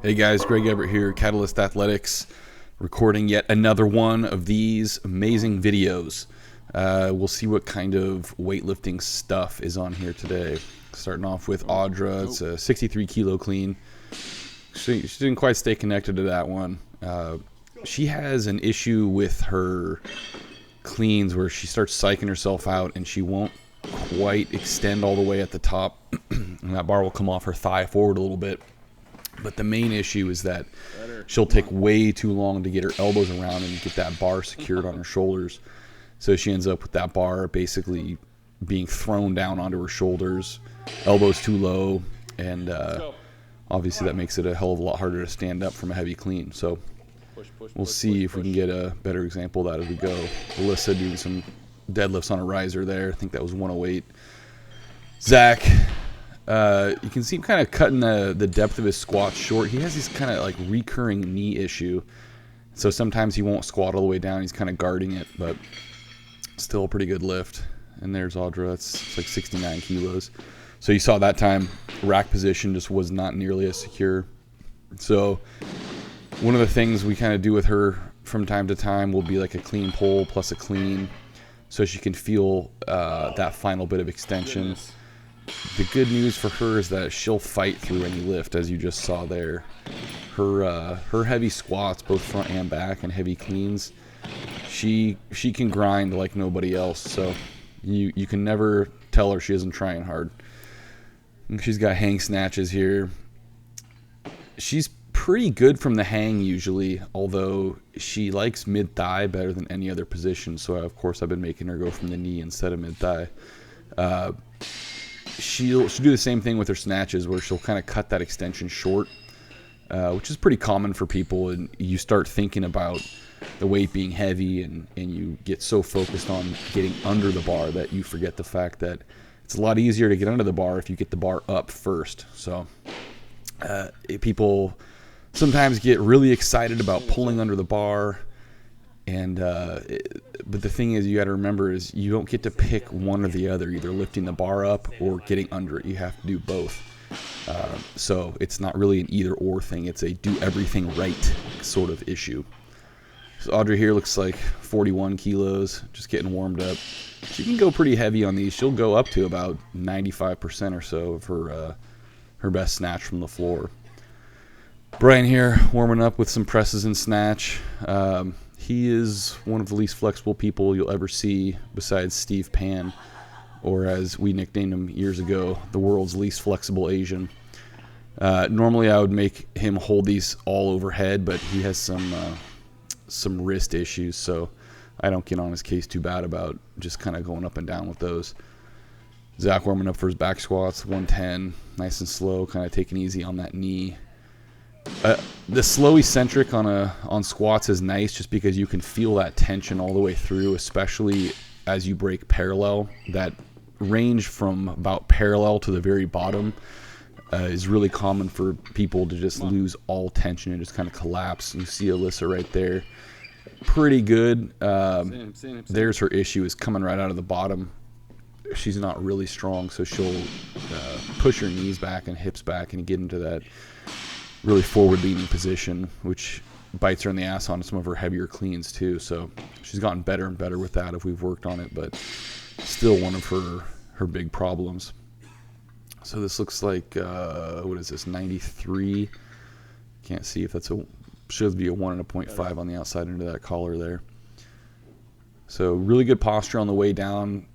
Hey guys, Greg Everett here, Catalyst Athletics, recording yet another one of these amazing videos. We'll see what kind of weightlifting stuff is on here today. Starting off with Audra, it's a 63 kilo clean. She didn't quite stay connected to that one. She has an issue with her cleans where she starts psyching herself out and she won't quite extend all the way at the top. And that bar will come off her thigh forward a little bit. But the main issue is that she'll take way too long to get her elbows around and get that bar secured on her shoulders. So she ends up with that bar basically being thrown down onto her shoulders, elbows too low, and obviously that makes it a hell of a lot harder to stand up from a heavy clean. So we'll see if we can get a better example of that as we go. Alyssa doing some deadlifts on a riser there. I think that was 108. Zach, you can see him kind of cutting the depth of his squats short. He has this kind of like recurring knee issue. So sometimes he won't squat all the way down. He's kind of guarding it, but still a pretty good lift. And there's Audra. It's like 69 kilos. So you saw that time, rack position just was not nearly as secure. So one of the things we kind of do with her from time to time will be like a clean pull plus a clean, so she can feel that final bit of extension. The good news for her is that she'll fight through any lift, as you just saw there. Her heavy squats, both front and back, and heavy cleans, she can grind like nobody else. So you can never tell her she isn't trying hard. And she's got hang snatches here. She's pretty good from the hang usually, although she likes mid-thigh better than any other position. So of course I've been making her go from the knee instead of mid-thigh. She'll do the same thing with her snatches, where she'll kind of cut that extension short, which is pretty common for people. And you start thinking about the weight being heavy, and you get so focused on getting under the bar that you forget the fact that it's a lot easier to get under the bar if you get the bar up first. So people sometimes get really excited about pulling under the bar, and but the thing is, you got to remember, is you don't get to pick one or the other, either lifting the bar up or getting under it. You have to do both. So it's not really an either or thing. It's a do everything right sort of issue. So Audrey here looks like 41 kilos, just getting warmed up. She can go pretty heavy on these. She'll go up to about 95% or so of her best snatch from the floor. Brian here warming up with some presses and snatch. He is one of the least flexible people you'll ever see besides Steve Pan, or as we nicknamed him years ago, the world's least flexible Asian. Normally I would make him hold these all overhead, but he has some wrist issues, so I don't get on his case too bad about just kind of going up and down with those. Zach warming up for his back squats, 110, nice and slow, kind of taking easy on that knee. The slow eccentric on squats is nice, just because you can feel that tension all the way through, especially as you break parallel. That range from about parallel to the very bottom is really common for people to just lose all tension and just kind of collapse. You see Alyssa right there, pretty good. There's her issue, is coming right out of the bottom. She's not really strong, so she'll push her knees back and hips back and get into that really forward-leaning position, which bites her in the ass on some of her heavier cleans too. So she's gotten better and better with that if we've worked on it, but still one of her big problems. So this looks like, what is this, 93? Can't see if that's should be a 1 and a 0.5 on the outside into that collar there. So really good posture on the way down.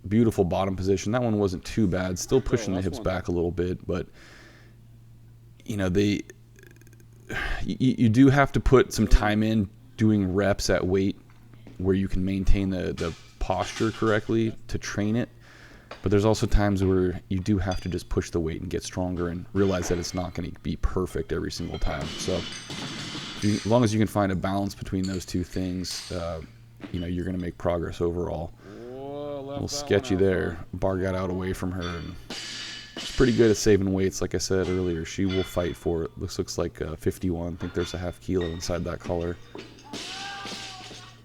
Beautiful bottom position. That one wasn't too bad. Still pushing the hips back a little bit, but you know, you do have to put some time in doing reps at weight where you can maintain the posture correctly to train it. But there's also times where you do have to just push the weight and get stronger and realize that it's not going to be perfect every single time. So as long as you can find a balance between those two things, you know, you're going to make progress overall. A little sketchy there. Bar got out away from her, and she's pretty good at saving weights. Like I said earlier, she will fight for it. Looks like 51. I think there's a half kilo inside that collar.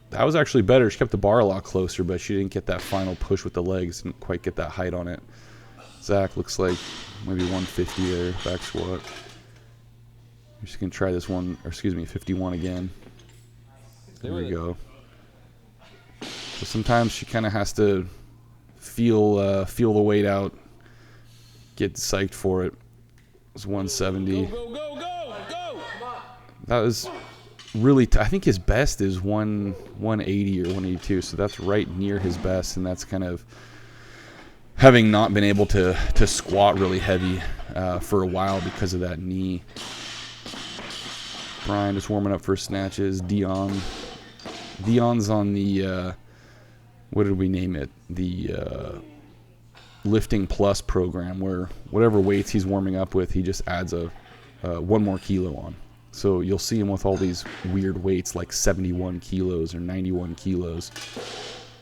That was actually better. She kept the bar a lot closer, but she didn't get that final push with the legs. Didn't quite get that height on it. Zach looks like maybe 150 there, back squat. I'm just going to try this one, or excuse me, 51 again. There we go. So sometimes she kind of has to feel the weight out, get psyched for it. It was 170. Go. That was really, I think his best is 180 or 182, so that's right near his best, and that's kind of having not been able to squat really heavy for a while because of that knee. Brian just warming up for snatches. Dion's on the, what did we name it? The Lifting Plus program, where whatever weights he's warming up with, he just adds a 1 more kilo on. So you'll see him with all these weird weights like 71 kilos or 91 kilos.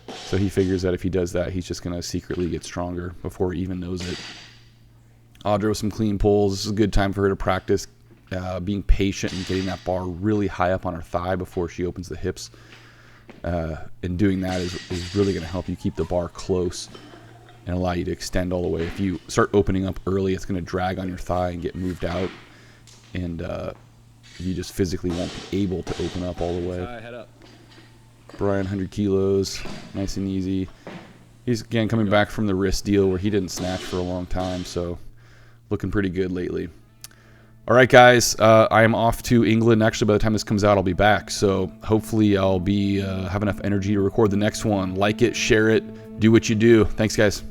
So he figures that if he does that, he's just going to secretly get stronger before he even knows it. Audra with some clean pulls. This is a good time for her to practice being patient and getting that bar really high up on her thigh before she opens the hips. And doing that is really going to help you keep the bar close and allow you to extend all the way. If you start opening up early, it's going to drag on your thigh and get moved out. And you just physically won't be able to open up all the way. Head up. Brian, 100 kilos, nice and easy. He's, again, coming back from the wrist deal where he didn't snatch for a long time, so looking pretty good lately. All right, guys, I am off to England. Actually, by the time this comes out, I'll be back, so hopefully I'll be have enough energy to record the next one. Like it, share it, do what you do. Thanks, guys.